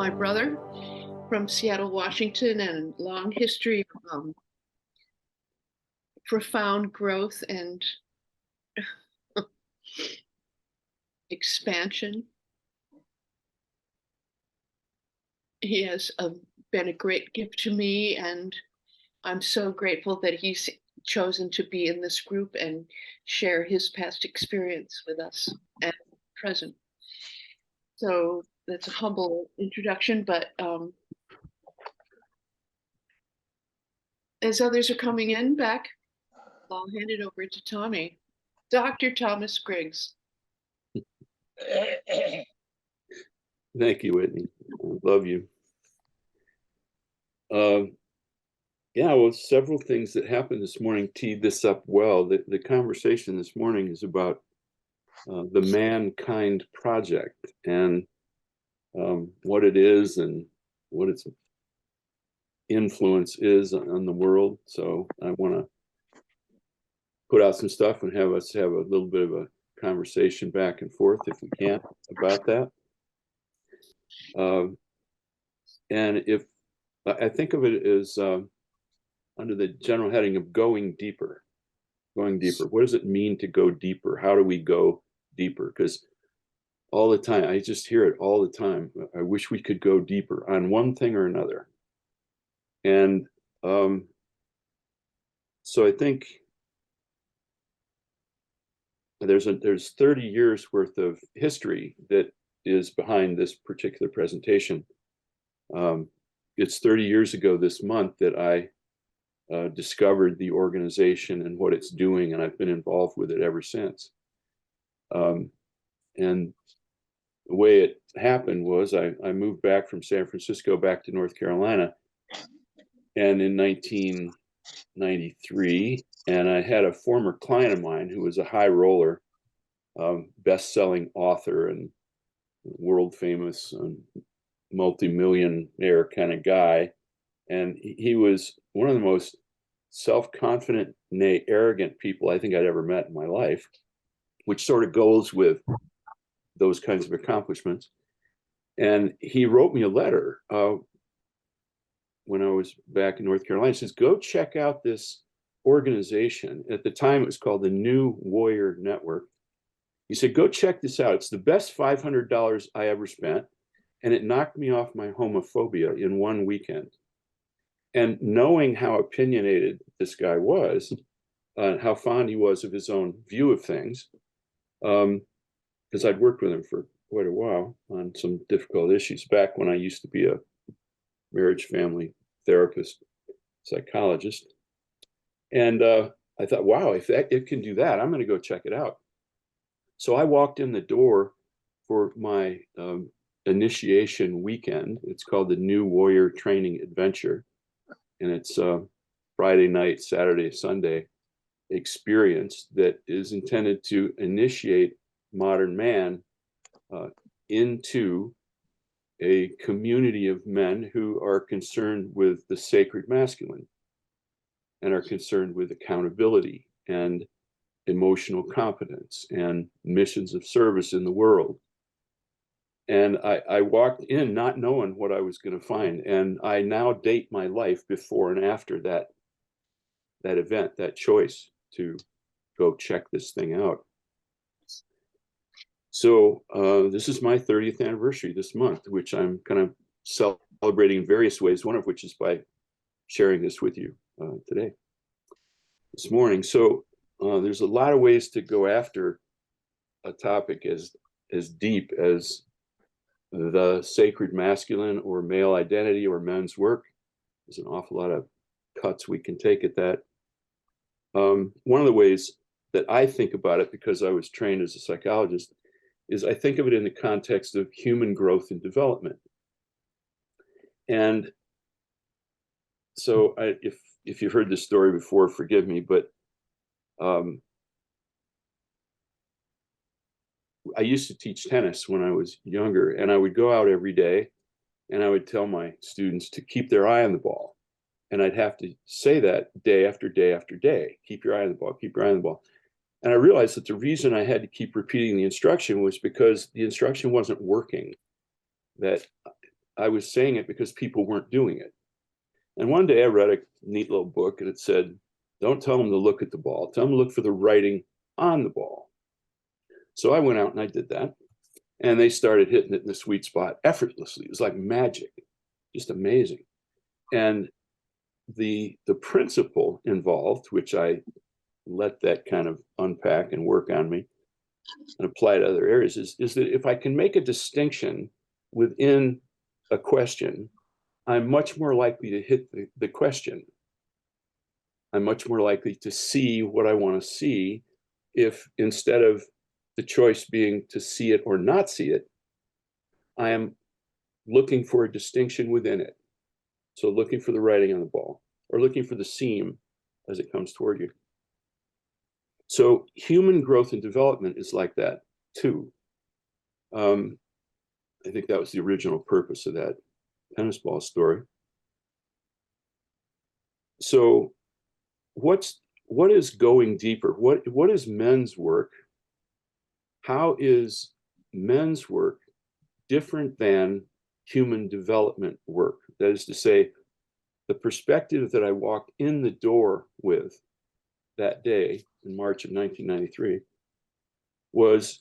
my brother from Seattle, Washington, and long history of profound growth and expansion. He has been a great gift to me, and I'm so grateful that he's chosen to be in this group and share his past experience with us and present. So that's a humble introduction, but as others are coming in back, I'll hand it over to Tommy. Dr. Thomas Griggs. Thank you, Whitney. I love you. Yeah, well, several things that happened this morning teed this up well. The conversation this morning is about the ManKind project and what it is and what its influence is on the world. So I want to put out some stuff and have us have a little bit of a conversation back and forth, if we can, about that. And if I think of it as under the general heading of going deeper. What does it mean to go deeper? How do we go deeper? Because all the time, I just hear it all the time. I wish we could go deeper on one thing or another. And so I think there's 30 years worth of history that is behind this particular presentation. It's 30 years ago this month that I discovered the organization and what it's doing, and I've been involved with it ever since. And the way it happened was I moved back from San Francisco back to North Carolina, and in 1993, and I had a former client of mine who was a high roller, best-selling author and world famous multi-millionaire kind of guy. And he was one of the most self-confident, nay, arrogant people I think I'd ever met in my life, which sort of goes with those kinds of accomplishments. And he wrote me a letter when I was back in North Carolina. He says, go check out this organization. At the time, it was called the New Warrior Network. He said, go check this out. It's the best $500 I ever spent. And it knocked me off my homophobia in one weekend. And knowing how opinionated this guy was, how fond he was of his own view of things, because I'd worked with him for quite a while on some difficult issues back when I used to be a marriage family therapist, psychologist. And I thought, wow, if it can do that, I'm going to go check it out. So I walked in the door for my initiation weekend. It's called the New Warrior Training Adventure. And it's Friday night, Saturday, Sunday experience that is intended to initiate modern man into a community of men who are concerned with the sacred masculine and are concerned with accountability and emotional competence and missions of service in the world. And I walked in not knowing what I was going to find. And I now date my life before and after that event, that choice to go check this thing out. So this is my 30th anniversary this month, which I'm kind of celebrating in various ways, one of which is by sharing this with you today, this morning. So there's a lot of ways to go after a topic as deep as the sacred masculine or male identity or men's work. There's an awful lot of cuts we can take at that. One of the ways that I think about it, because I was trained as a psychologist, is I think of it in the context of human growth and development. And so if you've heard this story before, forgive me, but I used to teach tennis when I was younger, and I would go out every day and I would tell my students to keep their eye on the ball. And I'd have to say that day after day after day, keep your eye on the ball, keep your eye on the ball. And I realized that the reason I had to keep repeating the instruction was because the instruction wasn't working, that I was saying it because people weren't doing it. And one day I read a neat little book and it said, don't tell them to look at the ball, tell them to look for the writing on the ball. So I went out and I did that. And they started hitting it in the sweet spot effortlessly. It was like magic, just amazing. And the principle involved, which I let that kind of unpack and work on me and apply to other areas, is that if I can make a distinction within a question, I'm much more likely to hit the question. I'm much more likely to see what I want to see if, instead of the choice being to see it or not see it, I am looking for a distinction within it. So looking for the writing on the ball, or looking for the seam as it comes toward you. So human growth and development is like that too. I think that was the original purpose of that tennis ball story. So what is going deeper? What is men's work? How is men's work different than human development work? That is to say, the perspective that I walked in the door with that day in March of 1993 was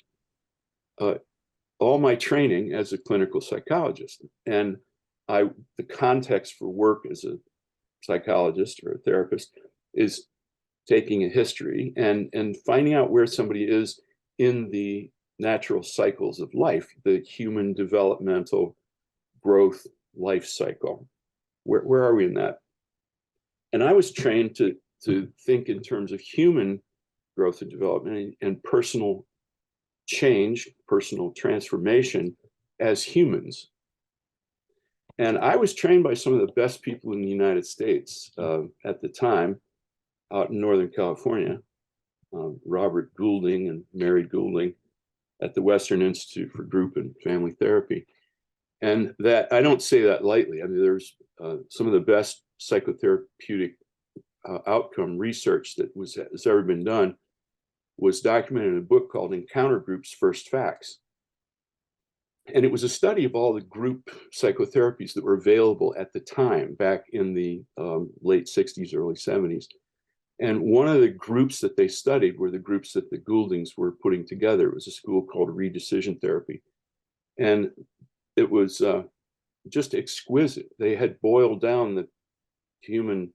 all my training as a clinical psychologist. And the context for work as a psychologist or a therapist is taking a history and finding out where somebody is in the natural cycles of life, the human developmental growth life cycle. Where are we in that? And I was trained to think in terms of human growth and development and personal change, personal transformation as humans. And I was trained by some of the best people in the United States at the time out in Northern California, Robert Goulding and Mary Goulding at the Western Institute for Group and Family Therapy. And that, I don't say that lightly. I mean, there's some of the best psychotherapeutic outcome research that has ever been done was documented in a book called Encounter Group's First Facts. And it was a study of all the group psychotherapies that were available at the time, back in the late 60s, early 70s. And one of the groups that they studied were the groups that the Gouldings were putting together. It was a school called Redecision Therapy. And it was just exquisite. They had boiled down the human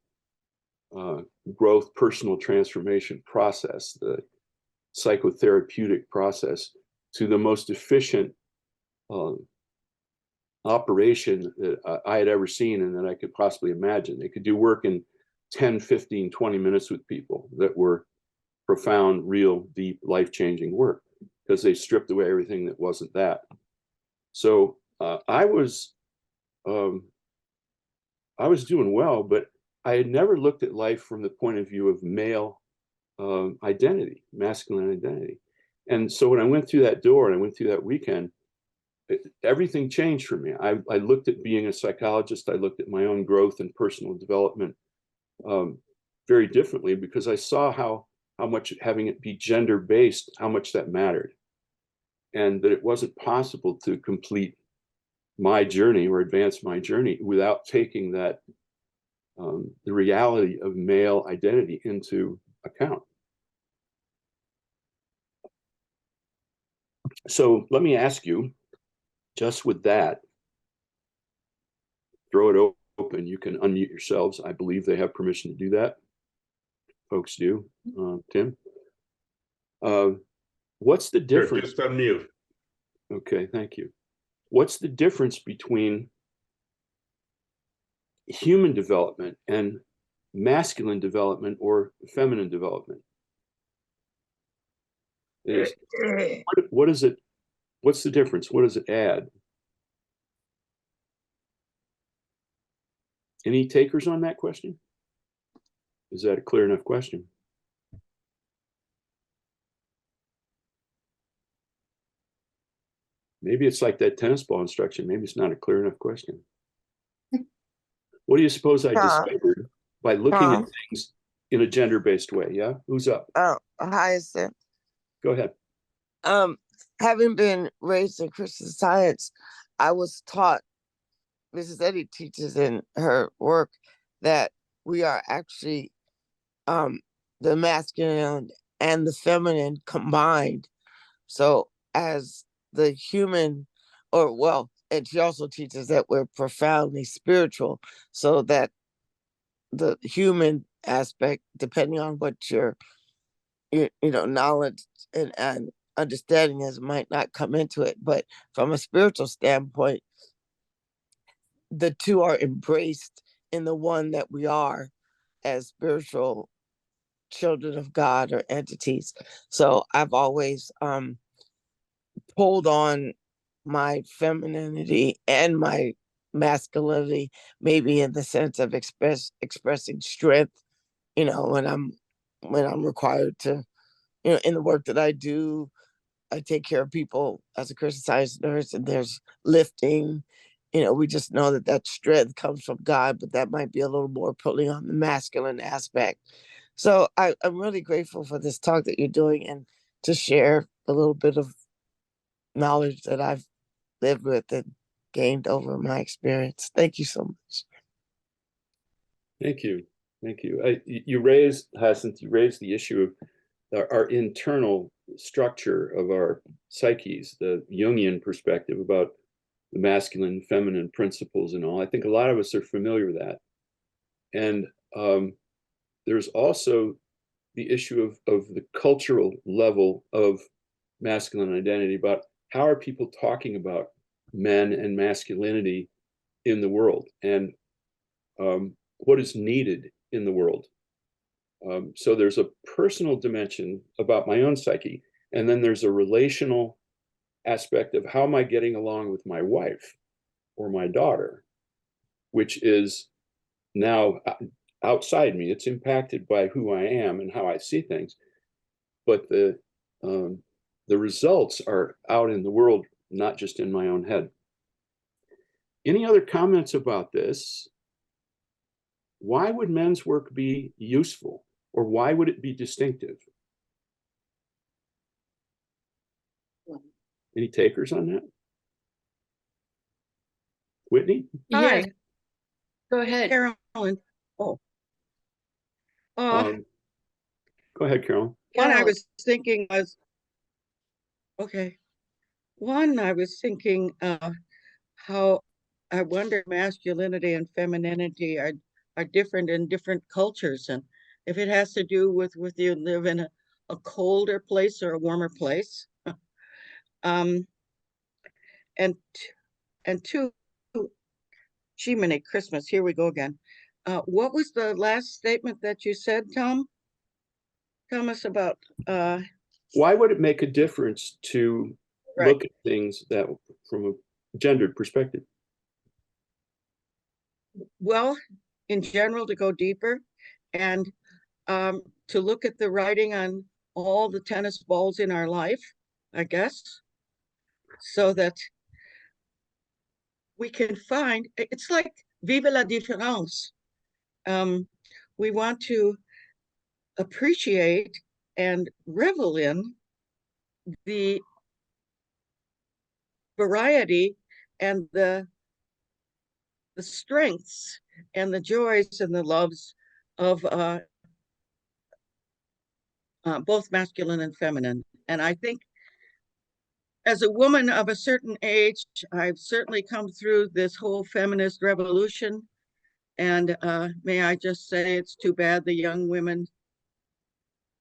growth, personal transformation process, the psychotherapeutic process, to the most efficient operation that I had ever seen and that I could possibly imagine. They could do work in 10, 15, 20 minutes with people that were profound, real, deep, life-changing work, because they stripped away everything that wasn't that. So I was doing well, but I had never looked at life from the point of view of male identity, masculine identity. And so when I went through that door and I went through that weekend, everything changed for me. I looked at being a psychologist. I looked at my own growth and personal development very differently, because I saw how much having it be gender-based, how much that mattered, and that it wasn't possible to complete my journey or advance my journey without taking that the reality of male identity into account. So let me ask you, just with that, throw it open. You can unmute yourselves. I believe they have permission to do that. Folks do. Tim? What's the difference? Just unmute. Okay, thank you. What's the difference between human development and masculine development or feminine development? What is it? What's the difference? What does it add? Any takers on that question? Is that a clear enough question? Maybe it's like that tennis ball instruction. Maybe it's not a clear enough question. What do you suppose I discovered by looking at things in a gender-based way? Yeah, who's up? Oh, hi, sir. Go ahead. Having been raised in Christian Science, I was taught Mrs. Eddy teaches in her work that we are actually the masculine and the feminine combined. So as the human, or well, and she also teaches that we're profoundly spiritual, so that the human aspect, depending on what your knowledge and understanding is, might not come into it. But from a spiritual standpoint, the two are embraced in the one that we are as spiritual children of God or entities. So I've always pulled on my femininity and my masculinity, maybe in the sense of expressing strength, when I'm required to, in the work that I do. I take care of people as a Christian Science nurse, and there's lifting. We just know that that strength comes from God, but that might be a little more pulling on the masculine aspect. So I'm really grateful for this talk that you're doing, and to share a little bit of knowledge that I've lived with and gained over my experience. Thank you so much. Thank you. Thank you. You raised the issue of our internal structure of our psyches, the Jungian perspective about the masculine, feminine principles and all. I think a lot of us are familiar with that. And there's also the issue of the cultural level of masculine identity, about how are people talking about men and masculinity in the world, and what is needed in the world. So there's a personal dimension about my own psyche, and then there's a relational aspect of how am I getting along with my wife or my daughter, which is now outside me. It's impacted by who I am and how I see things, but the results are out in the world, not just in my own head. Any other comments about this? Why would men's work be useful, or why would it be distinctive? Any takers on that? Whitney? Yes, Hi, go ahead. Carolyn. Oh, Go ahead, Carol. one I Carolyn. was thinking was, okay. One I was thinking how I wonder masculinity and femininity are different in different cultures, and if it has to do with you live in a colder place or a warmer place. um, and two, Jiminy Christmas, here we go again. What was the last statement that you said, Thomas, about Why would it make a difference to right. look at things that from a gendered perspective? Well, in general, to go deeper, and to look at the writing on all the tennis balls in our life, I guess, so that we can find, it's like vive la différence. We want to appreciate and revel in the variety and the strengths and the joys and the loves of both masculine and feminine. And I think as a woman of a certain age, I've certainly come through this whole feminist revolution. And may I just say, it's too bad the young women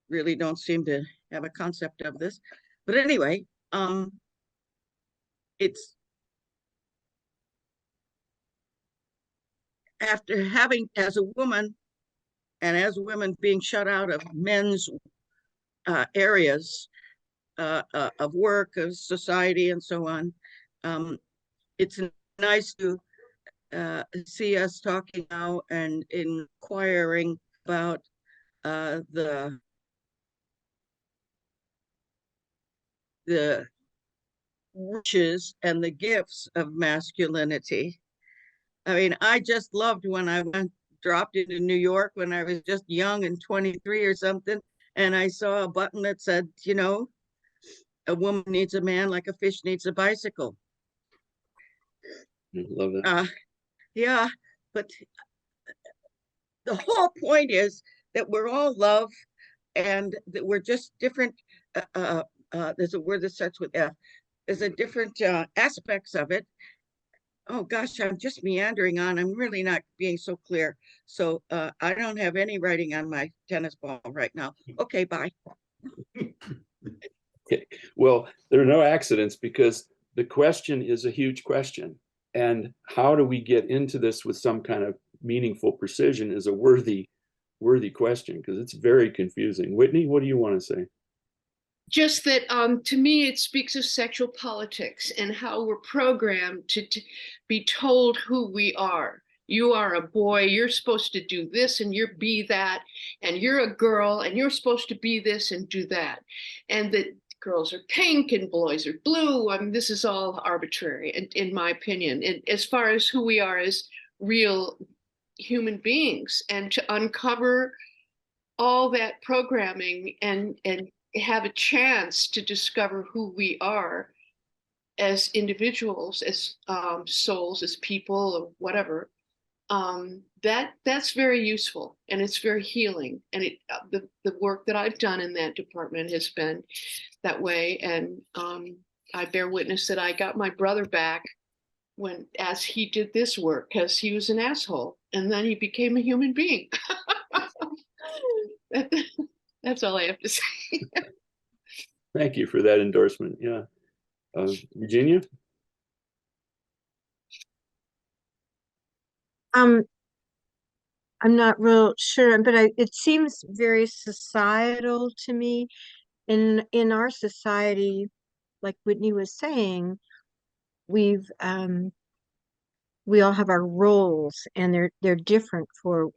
really don't seem to have a concept of this. But anyway, it's after having, as a woman, and as women being shut out of men's areas of work, of society, and so on, it's nice to see us talking now and inquiring about the riches and the gifts of masculinity. I mean, I just loved when I dropped into New York when I was just young and 23 or something, and I saw a button that said, a woman needs a man like a fish needs a bicycle. I love that. Yeah, but the whole point is that we're all love and that we're just different. There's a word that starts with F. There's a different aspects of it. Oh gosh, I'm just meandering on. I'm really not being so clear. So I don't have any writing on my tennis ball right now. Okay, bye. Okay. Well, there are no accidents because the question is a huge question. And how do we get into this with some kind of meaningful precision is a worthy question because it's very confusing. Whitney, what do you want to say? Just that to me, it speaks of sexual politics and how we're programmed to be told who we are. You are a boy, you're supposed to do this and you're be that, and you're a girl and you're supposed to be this and do that. And that girls are pink and boys are blue. I mean, this is all arbitrary, in my opinion, and as far as who we are as real human beings, and to uncover all that programming and have a chance to discover who we are as individuals, as souls, as people, or whatever. That's very useful and it's very healing. And the work that I've done in that department has been that way. And I bear witness that I got my brother back as he did this work because he was an asshole, and then he became a human being. That's all I have to say. Thank you for that endorsement. Yeah. Virginia? I'm not real sure, but it seems very societal to me. In our society, like Whitney was saying, we all have our roles, and they're different for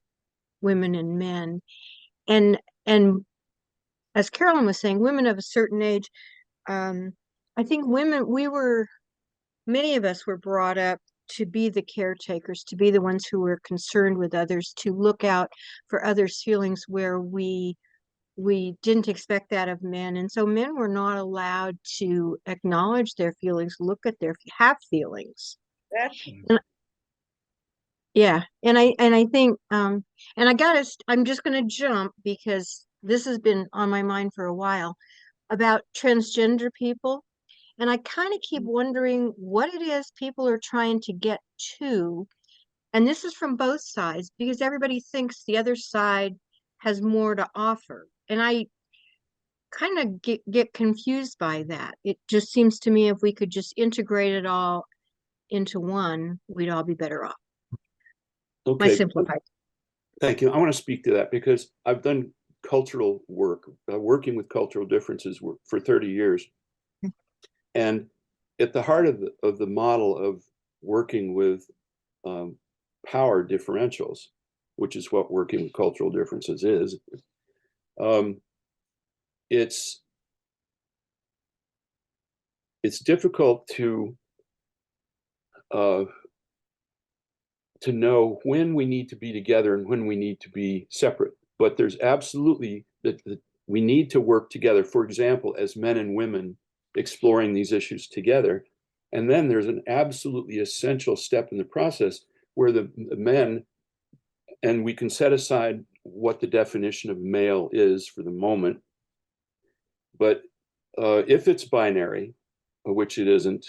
women and men. And as Carolyn was saying, women of a certain age, I think many of us were brought up to be the caretakers, to be the ones who were concerned with others, to look out for others' feelings where we didn't expect that of men. And so men were not allowed to acknowledge their feelings, have feelings. And, yeah. And I think, and I'm just going to jump because this has been on my mind for a while about transgender people. And I kind of keep wondering what it is people are trying to get to. And this is from both sides because everybody thinks the other side has more to offer. And I kind of get confused by that. It just seems to me if we could just integrate it all into one, we'd all be better off. Okay. My simplified. Thank you. I want to speak to that because I've done cultural work, working with cultural differences for 30 years. And at the heart of the model of working with power differentials, which is what working with cultural differences is, it's difficult to know when we need to be together and when we need to be separate. But there's absolutely that we need to work together, for example, as men and women exploring these issues together. And then there's an absolutely essential step in the process where the men, and we can set aside what the definition of male is for the moment, but if it's binary, which it isn't,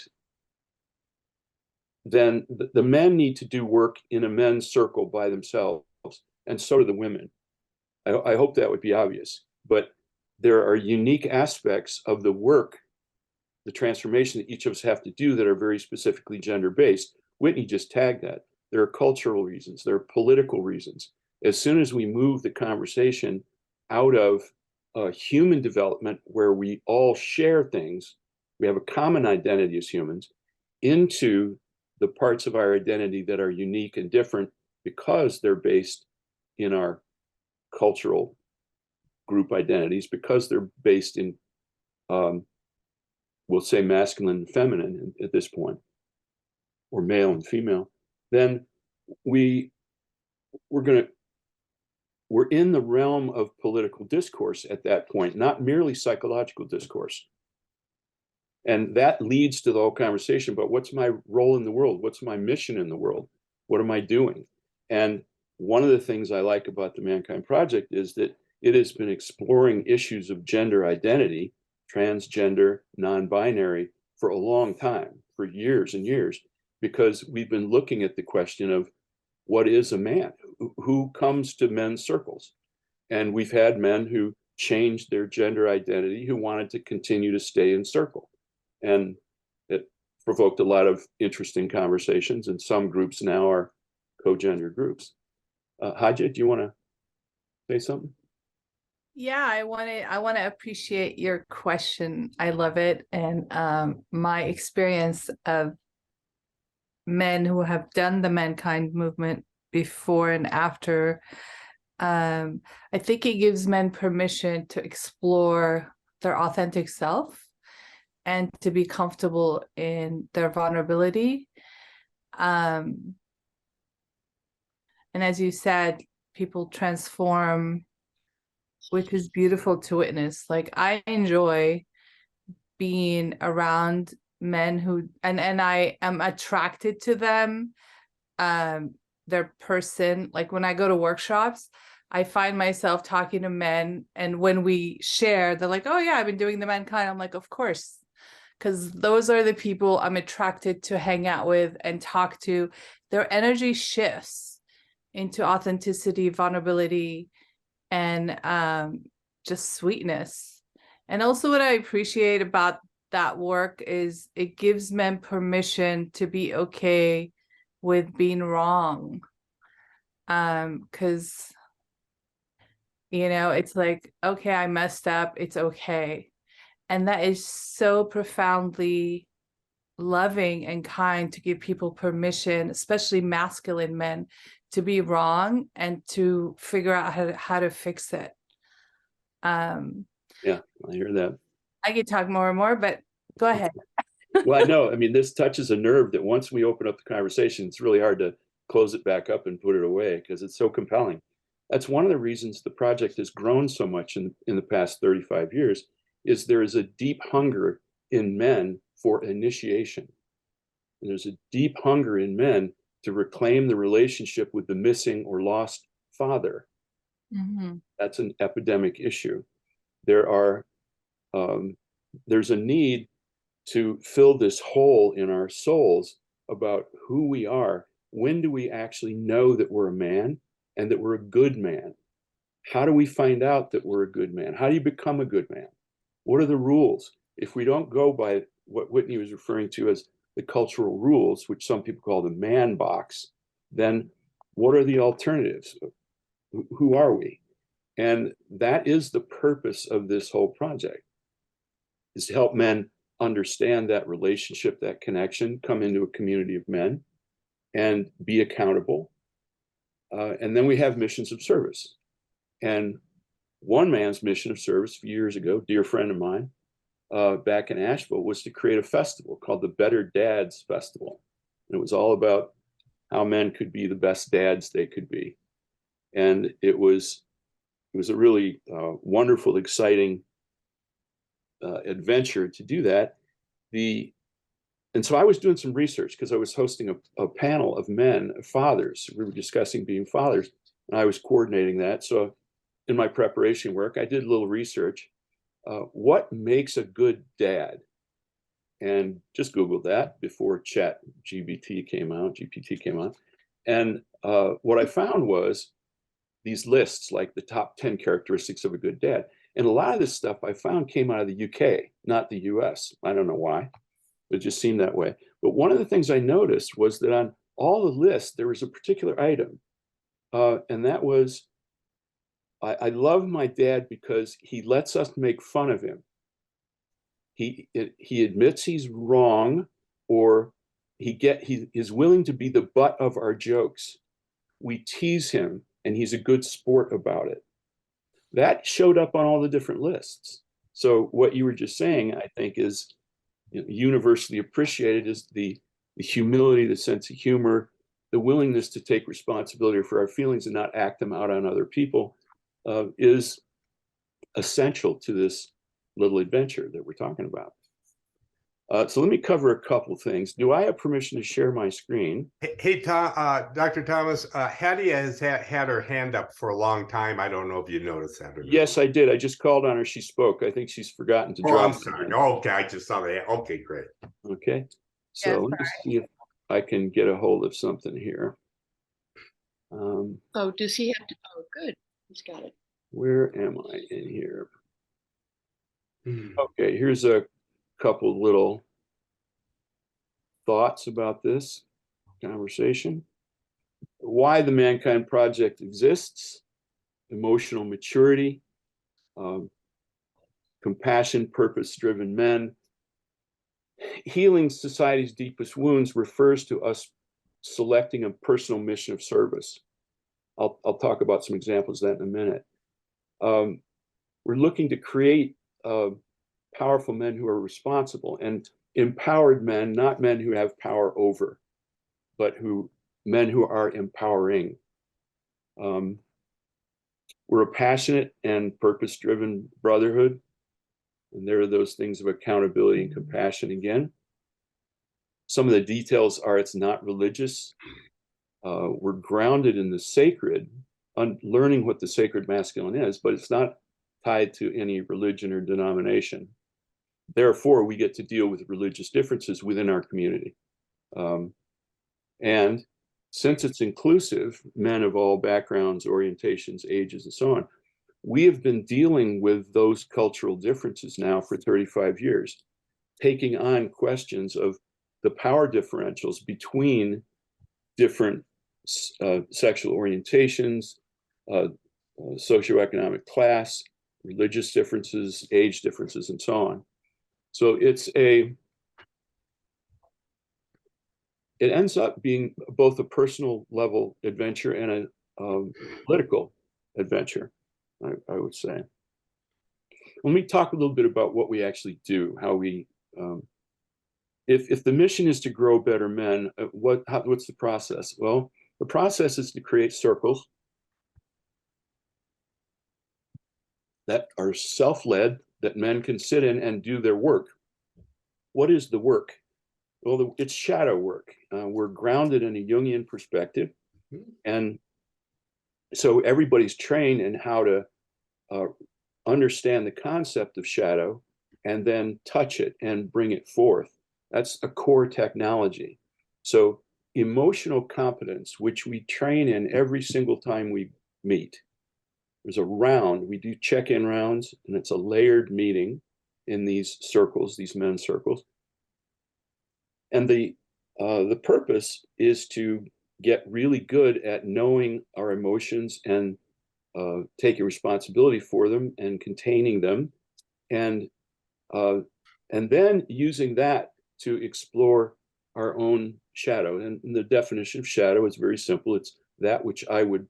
then the men need to do work in a men's circle by themselves, and so do the women. I hope that would be obvious, but there are unique aspects of the work, the transformation that each of us have to do that are very specifically gender-based. Whitney just tagged that. There are cultural reasons, there are political reasons. As soon as we move the conversation out of human development, where we all share things, we have a common identity as humans, into the parts of our identity that are unique and different because they're based in our cultural group identities, because they're based in, we'll say masculine and feminine at this point, or male and female, then we're in the realm of political discourse at that point, not merely psychological discourse. And that leads to the whole conversation about what's my role in the world? What's my mission in the world? What am I doing? And one of the things I like about the ManKind Project is that it has been exploring issues of gender identity, transgender, non-binary, for a long time, for years and years, because we've been looking at the question of what is a man? Who comes to men's circles? And we've had men who changed their gender identity who wanted to continue to stay in circle. And it provoked a lot of interesting conversations, and some groups now are co-gender groups. Haja, do you want to say something? Yeah, I want to appreciate your question. I love it. And my experience of men who have done the ManKind movement before and after, I think it gives men permission to explore their authentic self and to be comfortable in their vulnerability. And as you said, people transform, which is beautiful to witness. Like, I enjoy being around men who, and I am attracted to them, their person. Like, when I go to workshops, I find myself talking to men, and when we share, they're like, oh yeah, I've been doing the ManKind. I'm like, of course, because those are the people I'm attracted to hang out with and talk to. Their energy shifts into authenticity, vulnerability, and just sweetness. And also what I appreciate about that work is it gives men permission to be okay with being wrong. Because, you know, it's like, okay, I messed up, it's okay. And that is so profoundly loving and kind, to give people permission, especially masculine men, to be wrong and to figure out how to fix it. Yeah, I hear that. I could talk more and more, but go ahead. Well, I know. I mean, this touches a nerve that once we open up the conversation, it's really hard to close it back up and put it away because it's so compelling. That's one of the reasons the project has grown so much in the past 35 years, is there is a deep hunger in men for initiation. And there's a deep hunger in men to reclaim the relationship with the missing or lost father. Mm-hmm. That's an epidemic issue. There's a need to fill this hole in our souls about who we are. When do we actually know that we're a man and that we're a good man? How do we find out that we're a good man? How do you become a good man? What are the rules? If we don't go by what Whitney was referring to as the cultural rules, which some people call the man box, then what are the alternatives? Who are we? And that is the purpose of this whole project, is to help men understand that relationship, that connection, come into a community of men and be accountable. And then we have missions of service. And one man's mission of service a few years ago, dear friend of mine, back in Asheville, was to create a festival called the Better Dads Festival. And it was all about how men could be the best dads they could be. And it was a really wonderful, exciting adventure to do that. And so I was doing some research because I was hosting a panel of men, fathers. We were discussing being fathers, and I was coordinating that. So in my preparation work, I did a little research. What makes a good dad? And just Googled that before GPT came out. And what I found was these lists, like the top 10 characteristics of a good dad. And a lot of this stuff I found came out of the UK, not the US. I don't know why. It just seemed that way. But one of the things I noticed was that on all the lists, there was a particular item. And that was, I love my dad because he lets us make fun of him. He admits he's wrong, or he is willing to be the butt of our jokes. We tease him, and he's a good sport about it. That showed up on all the different lists. So what you were just saying, I think, is universally appreciated, is the humility, the sense of humor, the willingness to take responsibility for our feelings and not act them out on other people, is essential to this little adventure that we're talking about. So let me cover a couple things. Do I have permission to share my screen? Hey, Dr. Thomas, Hattie has had her hand up for a long time. I don't know if you noticed that or not. Yes, I did. I just called on her. She spoke. I think she's forgotten to Oh, drop. I'm sorry. Okay, I just saw that. Okay, great. Okay. So Yeah, let me see if I can get a hold of something here. Oh, does he have to? Oh, good. He's got it. Where am I in here? Okay, here's a couple little thoughts about this conversation. Why the ManKind Project exists, emotional maturity, compassion, purpose-driven men. Healing society's deepest wounds refers to us selecting a personal mission of service. I'll talk about some examples of that in a minute. We're looking to create powerful men who are responsible and empowered men, not men who have power over, but men who are empowering. We're a passionate and purpose-driven brotherhood. And there are those things of accountability and compassion again. Some of the details are it's not religious. We're grounded in the sacred, learning what the sacred masculine is, but it's not tied to any religion or denomination. Therefore, we get to deal with religious differences within our community. And since it's inclusive, men of all backgrounds, orientations, ages, and so on, we have been dealing with those cultural differences now for 35 years, taking on questions of the power differentials between different sexual orientations, socioeconomic class, religious differences, age differences, and so on. So it ends up being both a personal level adventure and a political adventure, I would say. Let me talk a little bit about what we actually do, how we, if the mission is to grow better men, what's the process? Well, the process is to create circles that are self-led, that men can sit in and do their work. What is the work? Well, it's shadow work. We're grounded in a Jungian perspective. And so everybody's trained in how to understand the concept of shadow and then touch it and bring it forth. That's a core technology. So emotional competence, which we train in every single time we meet. There's a round, we do check-in rounds, and it's a layered meeting in these circles, these men's circles. And the purpose is to get really good at knowing our emotions and taking responsibility for them and containing them, and then using that to explore our own shadow. And the definition of shadow is very simple. It's that which I would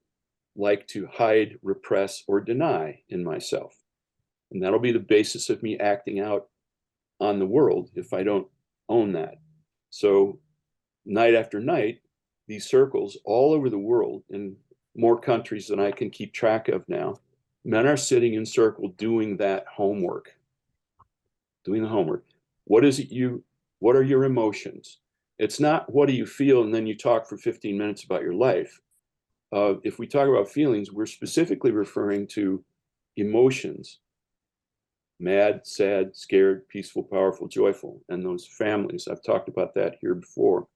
like to hide, repress, or deny in myself. And that'll be the basis of me acting out on the world if I don't own that. So night after night, these circles all over the world, in more countries than I can keep track of now, men are sitting in circle doing that homework, doing the homework. What are your emotions? It's not what do you feel and then you talk for 15 minutes about your life. If we talk about feelings, we're specifically referring to emotions: mad, sad, scared, peaceful, powerful, joyful, and those families. I've talked about that here before.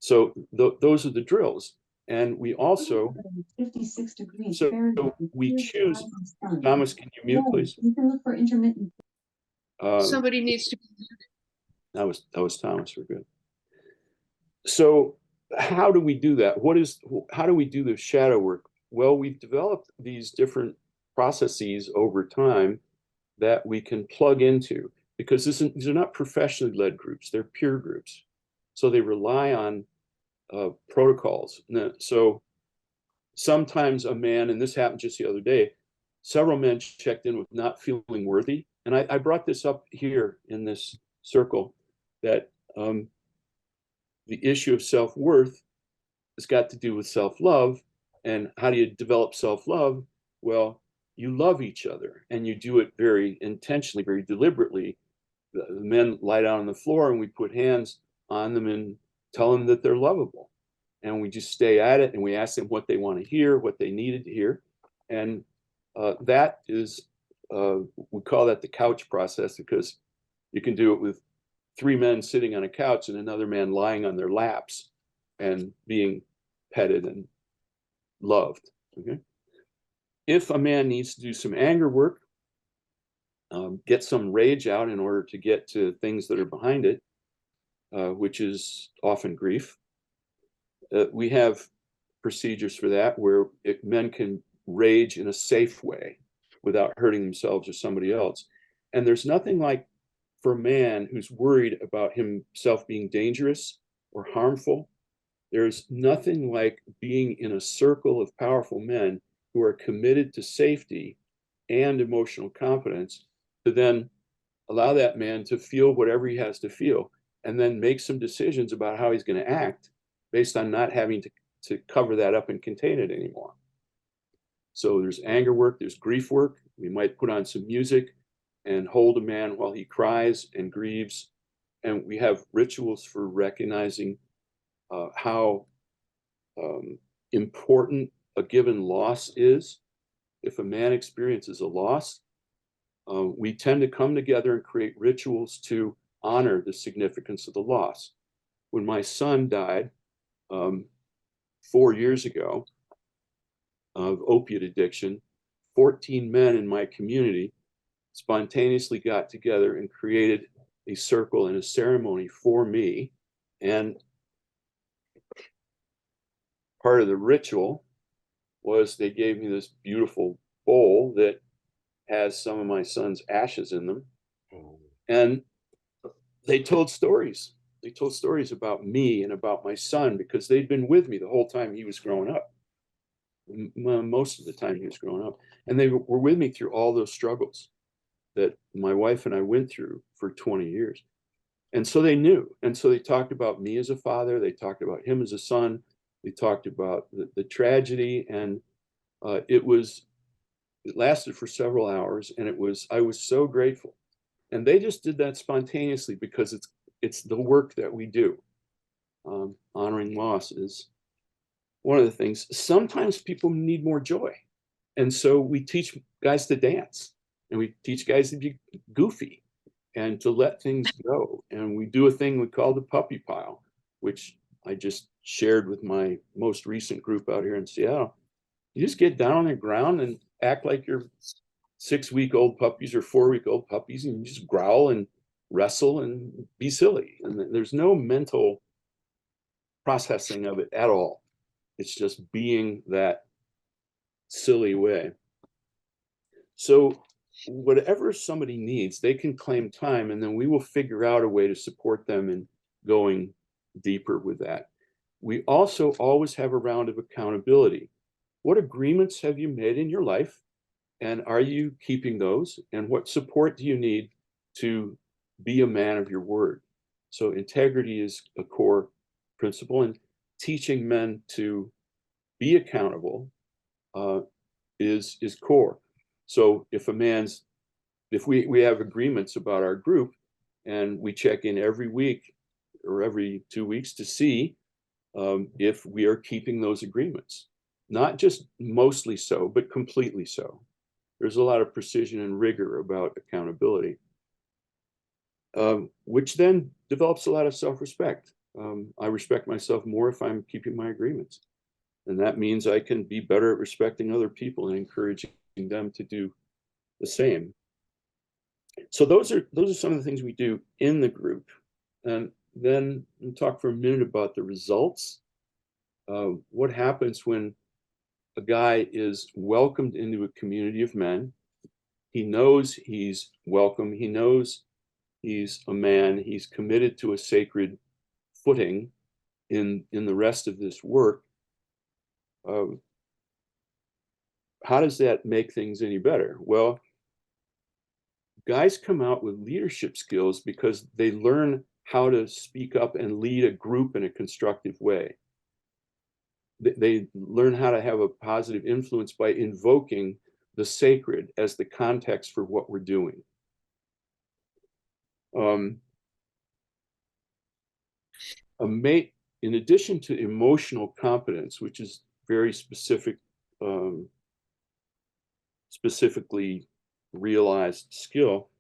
So those are the drills. And we also, 56 degrees so Fahrenheit. we choose, Thomas, can you mute, please? You can look for intermittent. Somebody needs to be muted. That was Thomas, we're good. So how do we do that? How do we do the shadow work? Well, we've developed these different processes over time that we can plug into, because these are not professionally led groups, they're peer groups. So they rely on protocols. So sometimes a man, and this happened just the other day, several men checked in with not feeling worthy. And I brought this up here in this circle, that the issue of self-worth has got to do with self-love. And how do you develop self-love? Well, you love each other, and you do it very intentionally, very deliberately, the men lie down on the floor and we put hands on them and tell them that they're lovable. And we just stay at it and we ask them what they want to hear, what they needed to hear. And that is, we call that the couch process, because you can do it with 3 men sitting on a couch and another man lying on their laps and being petted and loved. Okay? If a man needs to do some anger work, get some rage out in order to get to things that are behind it, which is often grief, we have procedures for that where men can rage in a safe way without hurting themselves or somebody else. And there's nothing like, for a man who's worried about himself being dangerous or harmful, there's nothing like being in a circle of powerful men who are committed to safety and emotional competence, to then allow that man to feel whatever he has to feel and then make some decisions about how he's going to act based on not having to cover that up and contain it anymore. So there's anger work, there's grief work. We might put on some music and hold a man while he cries and grieves. And we have rituals for recognizing how important a given loss is. If a man experiences a loss, we tend to come together and create rituals to honor the significance of the loss. When my son died 4 years ago of opiate addiction, 14 men in my community spontaneously got together and created a circle and a ceremony for me. And part of the ritual was they gave me this beautiful bowl that has some of my son's ashes in them. And they told stories. They told stories about me and about my son, because they'd been with me the whole time he was growing up. Most of the time he was growing up. And they were with me through all those struggles that my wife and I went through for 20 years. And so they knew. And so they talked about me as a father. They talked about him as a son. They talked about the tragedy. And it lasted for several hours. And I was so grateful. And they just did that spontaneously because it's the work that we do. Honoring loss is one of the things. Sometimes people need more joy. And so we teach guys to dance, and we teach guys to be goofy and to let things go. And we do a thing we call the puppy pile, which I just shared with my most recent group out here in Seattle. You just get down on the ground and act like you're 6-week-old puppies or 4-week-old puppies, and you just growl and wrestle and be silly. And there's no mental processing of it at all. It's just being that silly way. So whatever somebody needs, they can claim time, and then we will figure out a way to support them in going deeper with that. We also always have a round of accountability. What agreements have you made in your life? And are you keeping those? And what support do you need to be a man of your word? So integrity is a core principle, and teaching men to be accountable is core. So if we have agreements about our group, and we check in every week or every 2 weeks to see if we are keeping those agreements, not just mostly so, but completely so. There's a lot of precision and rigor about accountability, which then develops a lot of self-respect. I respect myself more if I'm keeping my agreements. And that means I can be better at respecting other people and encouraging them to do the same. So those are some of the things we do in the group. And then we'll talk for a minute about the results. What happens when a guy is welcomed into a community of men? He knows he's welcome. He knows he's a man. He's committed to a sacred footing in the rest of this work. How does that make things any better? Well, guys come out with leadership skills because they learn how to speak up and lead a group in a constructive way. They learn how to have a positive influence by invoking the sacred as the context for what we're doing. A mate, in addition to emotional competence, which is very specific, specifically realized skill,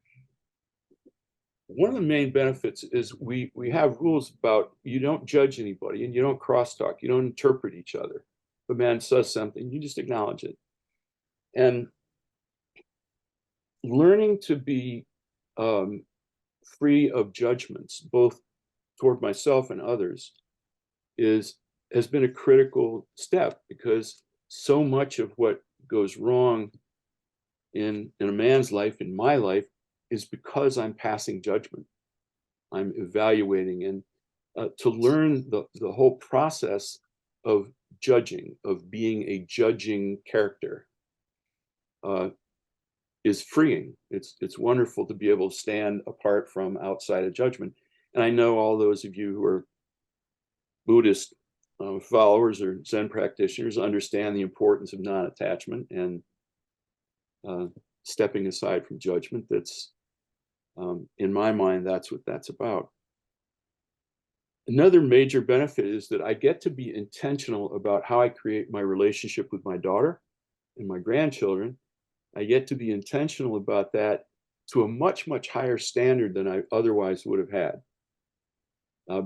one of the main benefits is we have rules about you don't judge anybody and you don't crosstalk, you don't interpret each other. If a man says something, you just acknowledge it. And learning to be free of judgments, both toward myself and others, has been a critical step, because so much of what goes wrong in a man's life, in my life, is because I'm passing judgment. I'm evaluating, and to learn the whole process of judging, of being a judging character, is freeing. It's wonderful to be able to stand apart from outside of judgment. And I know all those of you who are Buddhist followers or Zen practitioners understand the importance of non-attachment and stepping aside from judgment. That's, in my mind, that's what that's about. Another major benefit is that I get to be intentional about how I create my relationship with my daughter and my grandchildren. I get to be intentional about that to a much, much higher standard than I otherwise would have had.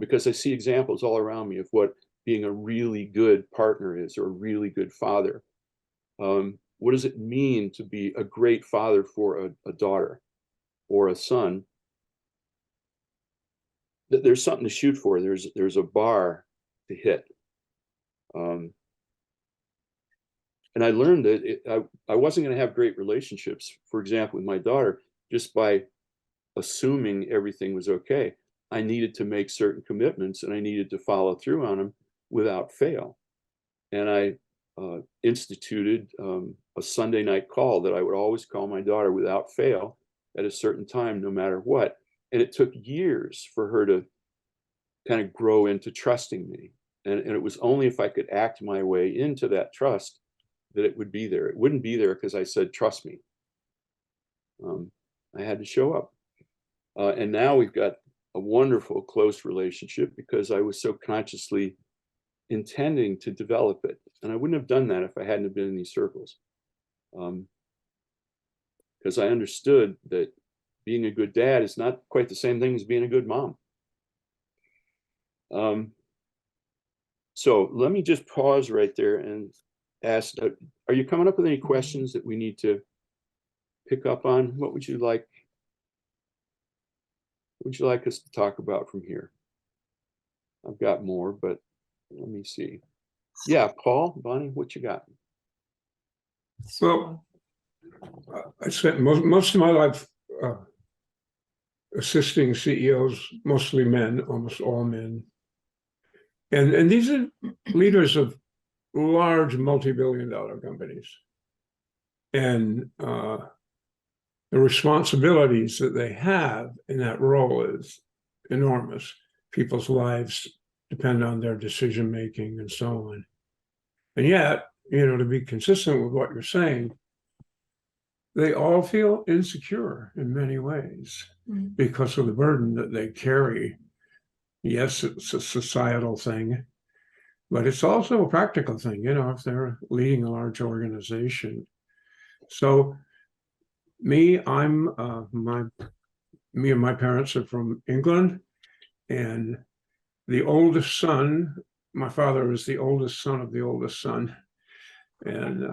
Because I see examples all around me of what being a really good partner is, or a really good father. What does it mean to be a great father for a daughter or a son? There's something to shoot for. There's a bar to hit. And I learned that I wasn't going to have great relationships, for example, with my daughter, just by assuming everything was okay. I needed to make certain commitments, and I needed to follow through on them without fail. And I instituted a Sunday night call that I would always call my daughter without fail at a certain time, no matter what. And it took years for her to kind of grow into trusting me. And it was only if I could act my way into that trust that it would be there. It wouldn't be there because I said, trust me. I had to show up. And now we've got a wonderful, close relationship because I was so consciously intending to develop it. And I wouldn't have done that if I hadn't been in these circles. Because I understood that being a good dad is not quite the same thing as being a good mom. So let me just pause right there and ask, are you coming up with any questions that we need to pick up on? What would you like us to talk about from here? I've got more, but let me see. Yeah, Paul, Bonnie, what you got? Well, I spent most of my life assisting CEOs, mostly men, almost all men. And these are leaders of large multi-billion-dollar companies. And the responsibilities that they have in that role is enormous. People's lives depend on their decision-making and so on. And yet, to be consistent with what you're saying, they all feel insecure in many ways because of the burden that they carry. Yes, it's a societal thing, but it's also a practical thing, if they're leading a large organization. So me and my parents are from England, and the oldest son, my father was the oldest son of the oldest son, and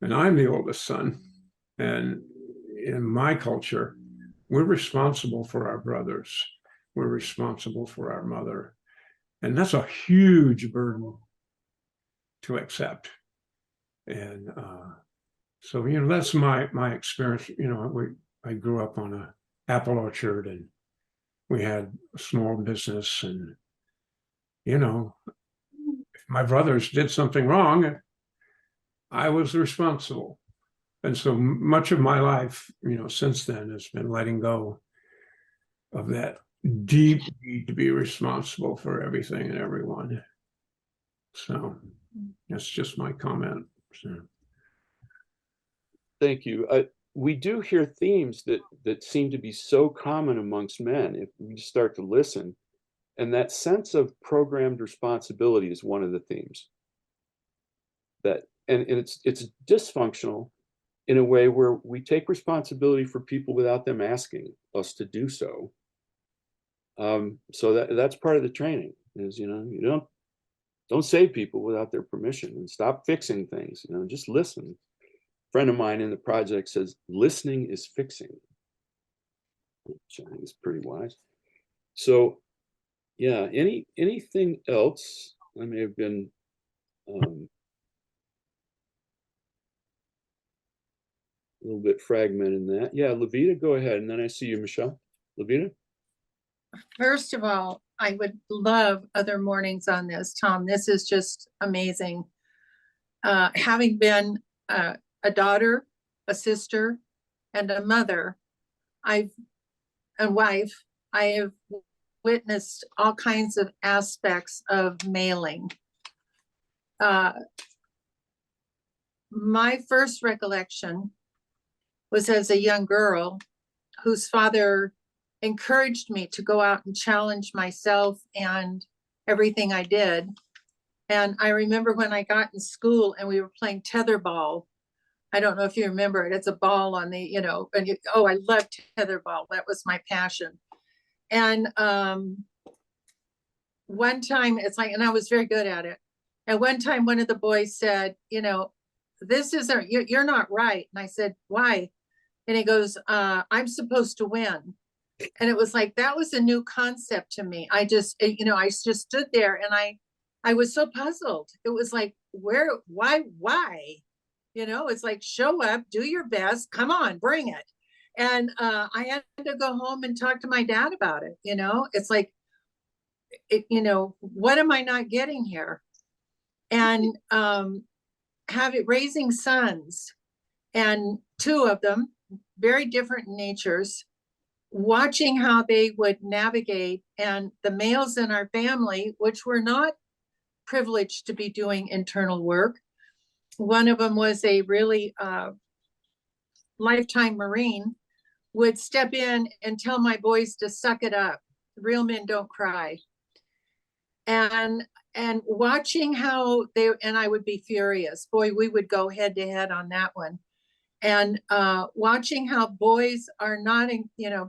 I'm the oldest son. And in my culture, we're responsible for our brothers. We're responsible for our mother. And that's a huge burden to accept. And so, that's my experience. I grew up on an apple orchard, and we had a small business. And, if my brothers did something wrong, I was responsible. And so much of my life, since then has been letting go of that deep need to be responsible for everything and everyone. So that's just my comment. So. Thank you. we do hear themes that seem to be so common amongst men if we just start to listen. And that sense of programmed responsibility is one of the themes. And it's dysfunctional in a way where we take responsibility for people without them asking us to do so. So that's part of the training is, you don't save people without their permission, and stop fixing things, just listen. A friend of mine in the project says, listening is fixing, which I think is pretty wise. So yeah, anything else? I may have been a little bit fragmented in that. Yeah, Levita, go ahead. And then I see you, Michelle. Levita? First of all, I would love other mornings on this, Tom. This is just amazing. Having been a daughter, a sister, and a mother, and wife, I have witnessed all kinds of aspects of mailing. My first recollection was as a young girl whose father encouraged me to go out and challenge myself and everything I did. And I remember when I got in school and we were playing tetherball. I don't know if you remember it. It's a ball on the, I loved tetherball. That was my passion. And one time and I was very good at it. And one time one of the boys said, this isn't, you're not right. And I said, why? And he goes, I'm supposed to win. And it was like, that was a new concept to me. I just stood there and I was so puzzled. It was like, why? It's like, show up, do your best, come on, bring it. And I had to go home and talk to my dad about it. It's like, what am I not getting here? And raising sons, and two of them, very different natures, watching how they would navigate, and the males in our family, which were not privileged to be doing internal work. One of them was a really lifetime Marine, would step in and tell my boys to suck it up. Real men don't cry. And watching how and I would be furious. Boy, we would go head to head on that one. And watching how boys are not,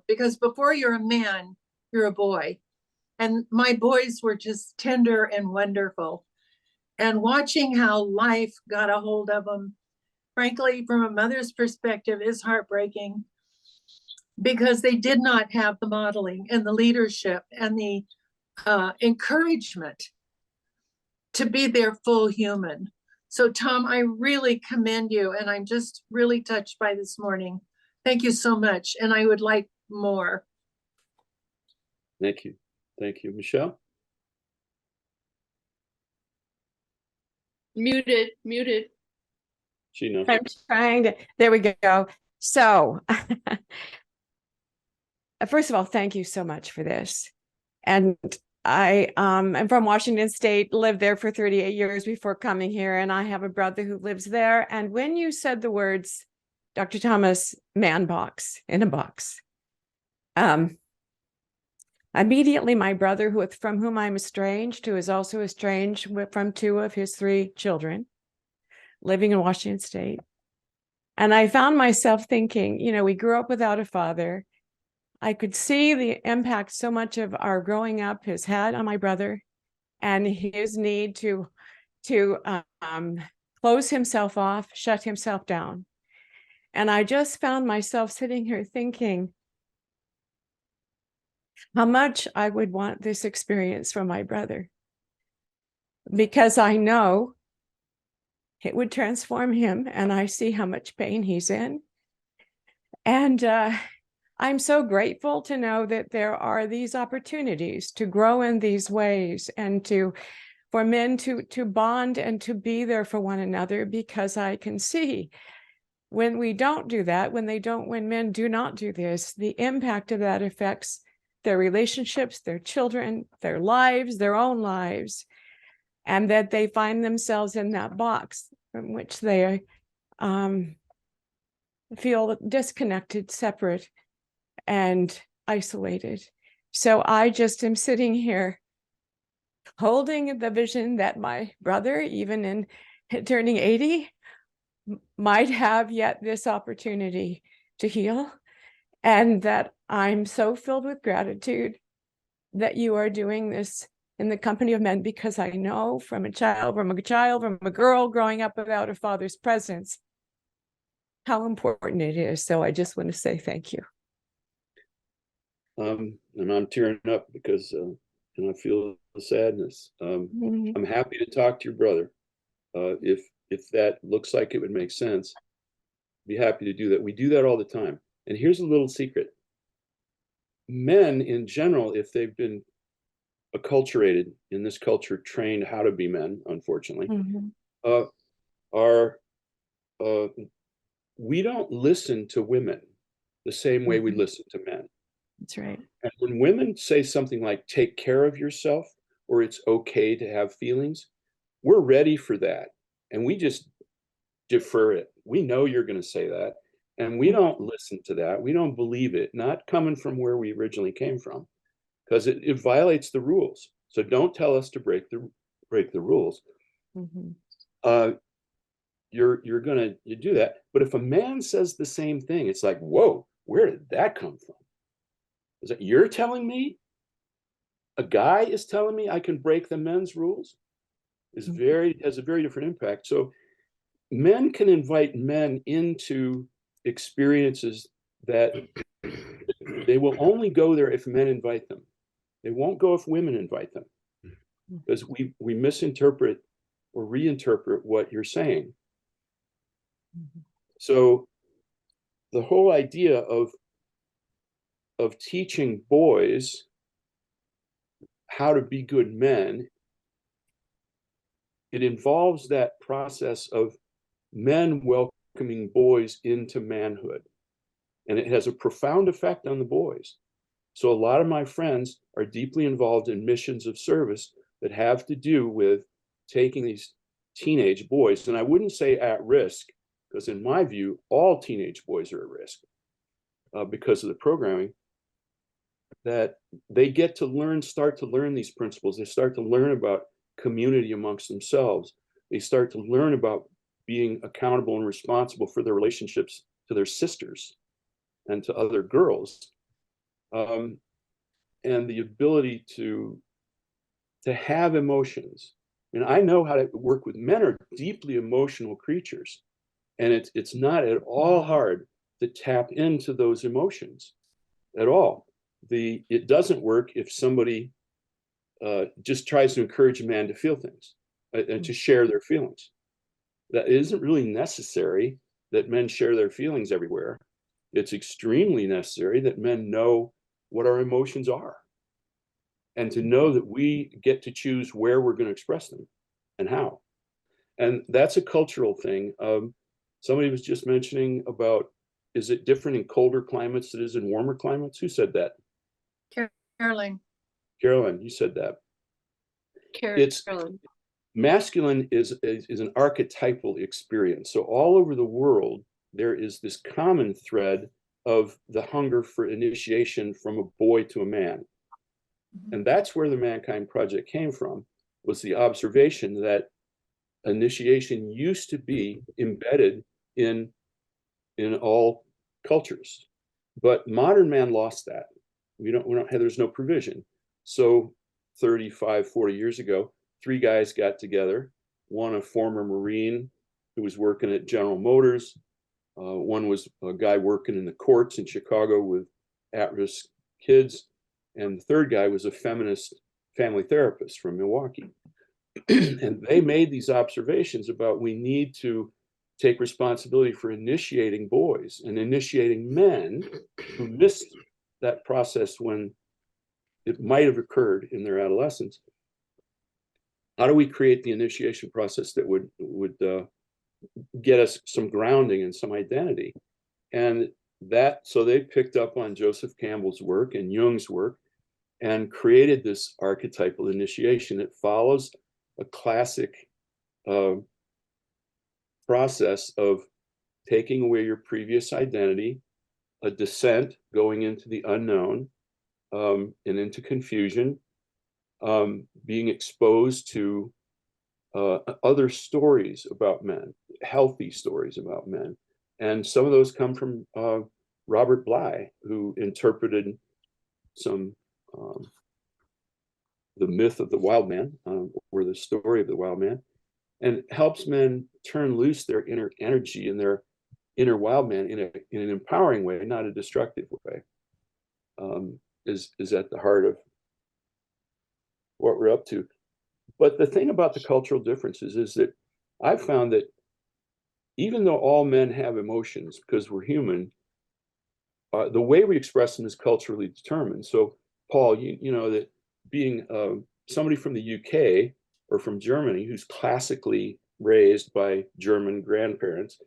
because before you're a man, you're a boy. And my boys were just tender and wonderful. And watching how life got a hold of them, frankly, from a mother's perspective, is heartbreaking, because they did not have the modeling and the leadership and the encouragement to be their full human. So Tom, I really commend you, and I'm just really touched by this morning. Thank you so much. And I would like more. Thank you. Thank you. Michelle? Muted. She knows. I'm trying to, there we go. So first of all, thank you so much for this. And I'm from Washington State, lived there for 38 years before coming here, and I have a brother who lives there. And when you said the words, Dr. Thomas, man box, in a box, immediately my brother, from whom I'm estranged, who is also estranged from two of his three children, living in Washington State. And I found myself thinking, we grew up without a father. I could see the impact so much of our growing up has had on my brother, and his need to close himself off, shut himself down. And I just found myself sitting here thinking how much I would want this experience from my brother, because I know it would transform him, and I see how much pain he's in. And I'm so grateful to know that there are these opportunities to grow in these ways, and for men to bond and to be there for one another, because I can see when we don't do that, when men do not do this, the impact of that affects their relationships, their children, their lives, their own lives, and that they find themselves in that box from which they feel disconnected, separate, and isolated. So I just am sitting here holding the vision that my brother, even in turning 80, might have yet this opportunity to heal, and that I'm so filled with gratitude that you are doing this in the company of men, because I know from a girl growing up without a father's presence, how important it is. So I just want to say thank you. And I'm tearing up because and I feel the sadness. I'm happy to talk to your brother. If that looks like it would make sense, be happy to do that. We do that all the time. And here's a little secret. Men in general, if they've been acculturated in this culture, trained how to be men, unfortunately, we don't listen to women the same way we listen to men. That's right. And when women say something like, take care of yourself, or it's okay to have feelings, we're ready for that. And we just defer it. We know you're going to say that. And we don't listen to that. We don't believe it, not coming from where we originally came from, because it violates the rules. So don't tell us to break the rules. You're going to do that. But if a man says the same thing, it's like, whoa, where did that come from? Is that you're telling me? A guy is telling me I can break the men's rules? Has a very different impact. So men can invite men into experiences that they will only go there if men invite them. They won't go if women invite them, because we misinterpret or reinterpret what you're saying. So the whole idea of teaching boys how to be good men, it involves that process of men welcoming boys into manhood. And it has a profound effect on the boys. So a lot of my friends are deeply involved in missions of service that have to do with taking these teenage boys, and I wouldn't say at risk, because in my view, all teenage boys are at risk because of the programming, that they get to start to learn these principles. They start to learn about community amongst themselves. They start to learn about being accountable and responsible for their relationships to their sisters and to other girls, and the ability to have emotions. I mean, I know how to work with men are deeply emotional creatures, and it's not at all hard to tap into those emotions at all. It doesn't work if somebody just tries to encourage a man to feel things and to share their feelings. That isn't really necessary that men share their feelings everywhere. It's extremely necessary that men know what our emotions are, and to know that we get to choose where we're going to express them and how. And that's a cultural thing. Somebody was just mentioning about, is it different in colder climates than it is in warmer climates? Who said that? Caroline. Carolyn, you said that. Carolyn. Masculine is an archetypal experience. So all over the world, there is this common thread of the hunger for initiation from a boy to a man. And that's where the ManKind Project came from, was the observation that initiation used to be embedded in all cultures. But modern man lost that. We don't have, there's no provision. So 35, 40 years ago, 3 guys got together, one a former Marine who was working at General Motors, one was a guy working in the courts in Chicago with at-risk kids, and the third guy was a feminist family therapist from Milwaukee. And they made these observations about, we need to take responsibility for initiating boys and initiating men who missed that process when it might have occurred in their adolescence. How do we create the initiation process that would get us some grounding and some identity? And so they picked up on Joseph Campbell's work and Jung's work and created this archetypal initiation. It follows a classic process of taking away your previous identity, a descent going into the unknown, and into confusion, being exposed to other stories about men, healthy stories about men. And some of those come from Robert Bly, who interpreted some the myth of the wild man, or the story of the wild man, and helps men turn loose their inner energy and their inner wild man in an empowering way, not a destructive way, is at the heart of what we're up to. But the thing about the cultural differences is that I've found that even though all men have emotions, because we're human, the way we express them is culturally determined. So, Paul, you know that being somebody from the UK or from Germany who's classically raised by German grandparents,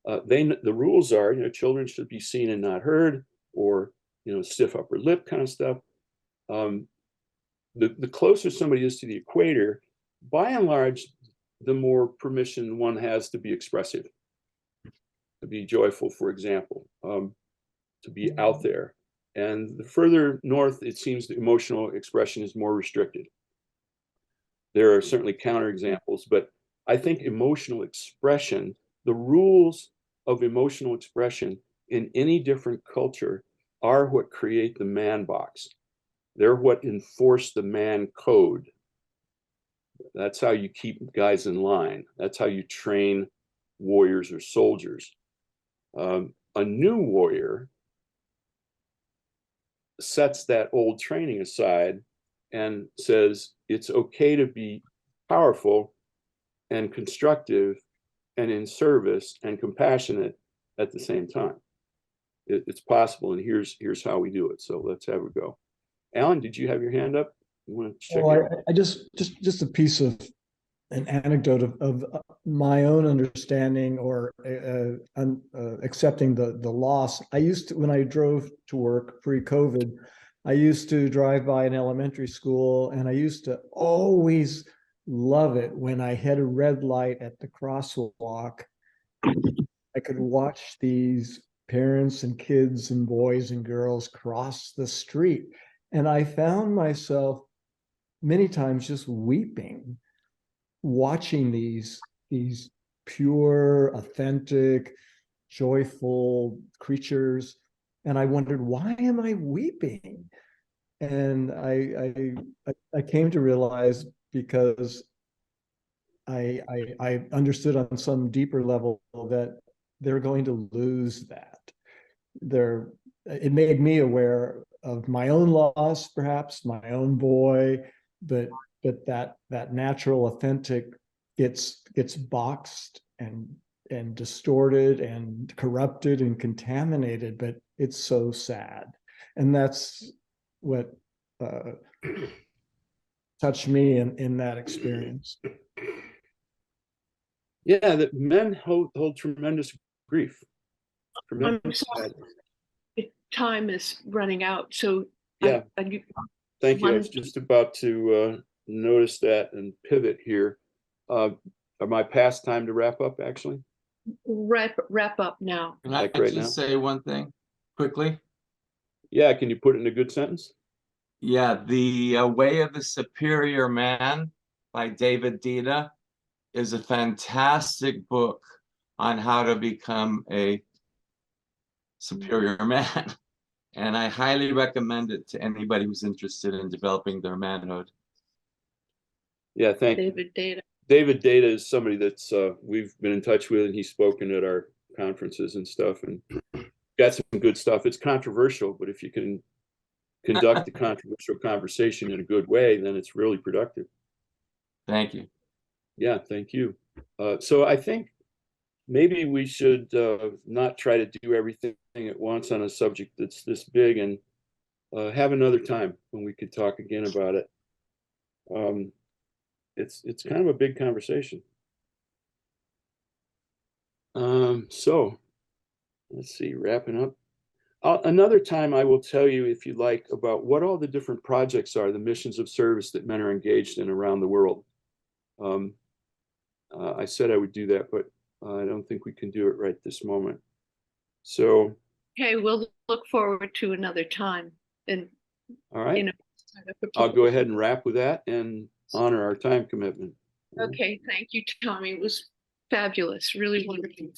the rules are, children should be seen and not heard, or stiff upper lip kind of stuff. The closer somebody is to the equator, by and large, the more permission one has to be expressive, to be joyful, for example, to be out there. And the further north, it seems the emotional expression is more restricted. There are certainly counterexamples, but I think emotional expression, the rules of emotional expression in any different culture are what create the man box. They're what enforce the man code. That's how you keep guys in line. That's how you train warriors or soldiers. A new warrior sets that old training aside and says it's okay to be powerful and constructive and in service and compassionate at the same time. It's possible, and here's how we do it. So let's have a go. Alan, did you have your hand up? You want to check it? I just a piece of an anecdote of my own understanding or accepting the loss. I used to, when I drove to work pre-COVID, I used to drive by an elementary school, and I used to always love it when I had a red light at the crosswalk. I could watch these parents and kids and boys and girls cross the street. And I found myself many times just weeping, watching these pure, authentic, joyful creatures. And I wondered, why am I weeping? And I came to realize because I understood on some deeper level that they're going to lose that. It made me aware of my own loss, perhaps my own boy, but that natural, authentic gets boxed and distorted and corrupted and contaminated. But it's so sad, and that's what touched me in that experience. Yeah, that men hold tremendous grief. Tremendous time is running out, so yeah. Thank you. I was just about to notice that and pivot here. Am I past time to wrap up, actually? Wrap up now. Can I just say one thing quickly? Yeah, can you put it in a good sentence? Yeah, The Way of the Superior Man by David Deida is a fantastic book on how to become a superior man. And I highly recommend it to anybody who's interested in developing their manhood. Yeah, thank you. David Deida. David Deida is somebody that's we've been in touch with, and he's spoken at our conferences and stuff, and got some good stuff. It's controversial, but if you can conduct the controversial conversation in a good way, then it's really productive. Thank you. Yeah, thank you. So I think maybe we should not try to do everything at once on a subject that's this big, and have another time when we could talk again about it. It's kind of a big conversation. So let's see, wrapping up. Another time I will tell you, if you like, about what all the different projects are, the missions of service that men are engaged in around the world. I said I would do that, but I don't think we can do it right this moment. So, Okay, we'll look forward to another time. And all right, you know, for I'll people go to- ahead and wrap with that and honor our time commitment. Okay, thank you, Tommy. It was fabulous, really wonderful.